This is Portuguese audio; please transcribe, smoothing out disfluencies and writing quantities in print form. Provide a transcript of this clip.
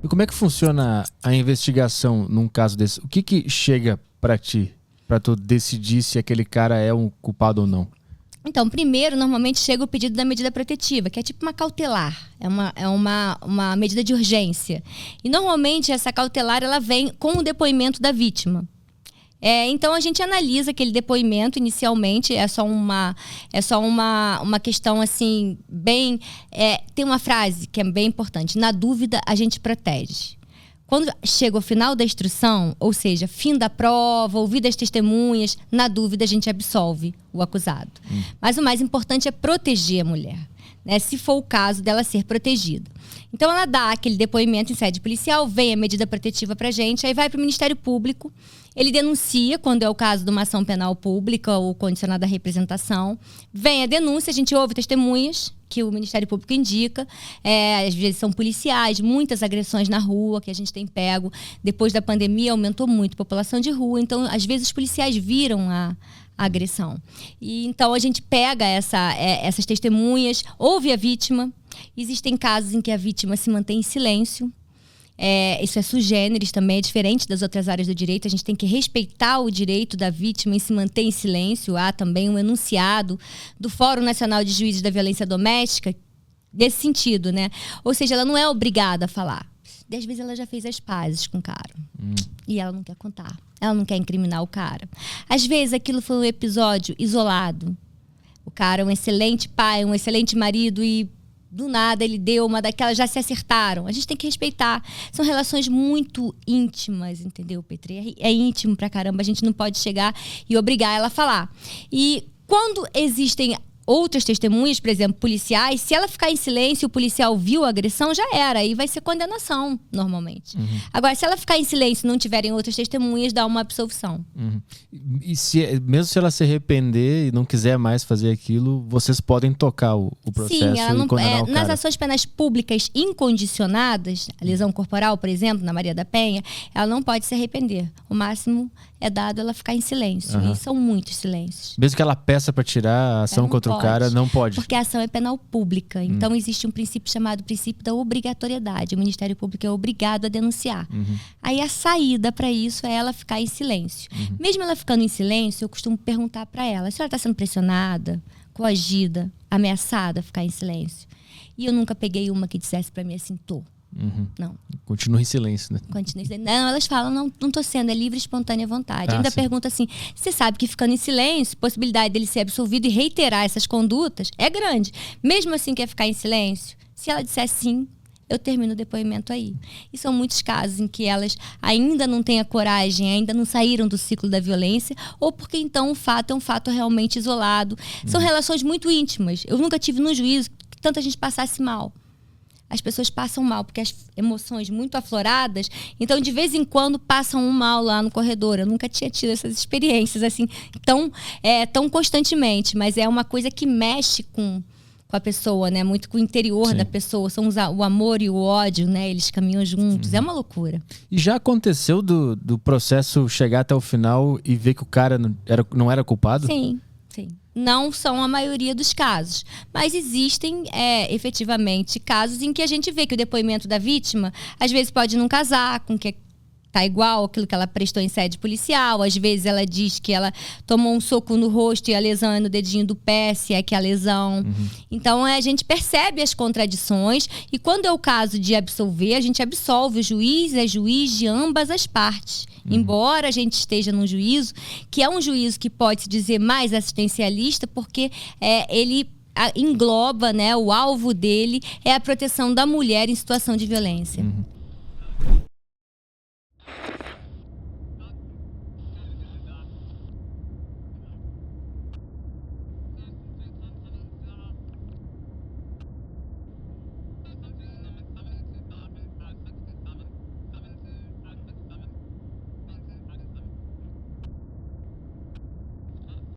E como é que funciona a investigação num caso desse? O que chega pra ti, pra tu decidir se aquele cara é um culpado ou não? Então, primeiro, normalmente chega o pedido da medida protetiva, que é tipo uma cautelar, é uma medida de urgência. E normalmente essa cautelar ela vem com o depoimento da vítima. Então a gente analisa aquele depoimento inicialmente, é só uma questão assim, bem... tem uma frase que é bem importante: na dúvida a gente protege. Quando chega o final da instrução, ou seja, fim da prova, ouvir das testemunhas, na dúvida a gente absolve o acusado. Mas o mais importante é proteger a mulher, né? Se for o caso dela ser protegida. Então ela dá aquele depoimento em sede policial, vem a medida protetiva pra gente, aí vai pro Ministério Público, ele denuncia, quando é o caso de uma ação penal pública ou condicionada à representação, vem a denúncia, a gente ouve testemunhas que o Ministério Público indica, às vezes são policiais, muitas agressões na rua que a gente tem pego. Depois da pandemia aumentou muito a população de rua, então às vezes os policiais viram a agressão. E então a gente pega essas testemunhas, ouve a vítima. Existem casos em que a vítima se mantém em silêncio. Isso é sui generis também, é diferente das outras áreas do direito. A gente tem que respeitar o direito da vítima em se manter em silêncio. Há também um enunciado do Fórum Nacional de Juízes da Violência Doméstica nesse sentido, né? Ou seja, ela não é obrigada a falar. E às vezes ela já fez as pazes com o cara. E ela não quer contar. Ela não quer incriminar o cara. Às vezes aquilo foi um episódio isolado. O cara é um excelente pai, um excelente marido e do nada ele deu uma daquelas, já se acertaram. A gente tem que respeitar. São relações muito íntimas, entendeu, Petri? É íntimo pra caramba. A gente não pode chegar e obrigar ela a falar. E quando existem outras testemunhas, por exemplo, policiais, se ela ficar em silêncio e o policial viu a agressão, já era. Aí vai ser condenação, normalmente. Agora, se ela ficar em silêncio e não tiverem outras testemunhas, dá uma absolvição. E mesmo se ela se arrepender e não quiser mais fazer aquilo, vocês podem tocar o processo. Sim, ela não, e condenar o cara. nas ações penais públicas incondicionadas, a lesão corporal, por exemplo, na Maria da Penha, ela não pode se arrepender. O máximo é dado ela ficar em silêncio. E são muitos silêncios. Mesmo que ela peça para tirar a ação contra o cara, não pode. Porque a ação é penal pública. Então existe um princípio chamado princípio da obrigatoriedade. O Ministério Público é obrigado a denunciar. Aí a saída para isso é ela ficar em silêncio. Mesmo ela ficando em silêncio, eu costumo perguntar para ela: se ela está sendo pressionada, coagida, ameaçada a ficar em silêncio? E eu nunca peguei uma que dissesse para mim assim: tô. Não. Continua em silêncio, né? Continua em silêncio. Não, elas falam: não tô sendo, é livre e espontânea vontade. Ainda pergunta assim: você sabe que ficando em silêncio, a possibilidade dele ser absolvido e reiterar essas condutas é grande. Mesmo assim, quer ficar em silêncio? Se ela disser sim, eu termino o depoimento aí. E são muitos casos em que elas ainda não têm a coragem, ainda não saíram do ciclo da violência, ou porque então o fato é um fato realmente isolado. São relações muito íntimas. Eu nunca tive no juízo que tanta gente passasse mal. As pessoas passam mal, porque as emoções muito afloradas, então de vez em quando passam um mal lá no corredor. Eu nunca tinha tido essas experiências assim, tão constantemente, mas é uma coisa que mexe com a pessoa, né? Muito com o interior da pessoa. São o amor e o ódio, né? Eles caminham juntos. É uma loucura. E já aconteceu do processo chegar até o final e ver que o cara não era culpado? Sim. Não são a maioria dos casos. Mas existem, efetivamente, casos em que a gente vê que o depoimento da vítima, às vezes, pode não casar com o que tá igual aquilo que ela prestou em sede policial. Às vezes ela diz que ela tomou um soco no rosto e a lesão é no dedinho do pé, se é que é a lesão. Então a gente percebe as contradições e quando é o caso de absolver, a gente absolve. O juiz é juiz de ambas as partes. Embora a gente esteja num juízo, que é um juízo que pode se dizer mais assistencialista, porque ele engloba, né, o alvo dele é a proteção da mulher em situação de violência.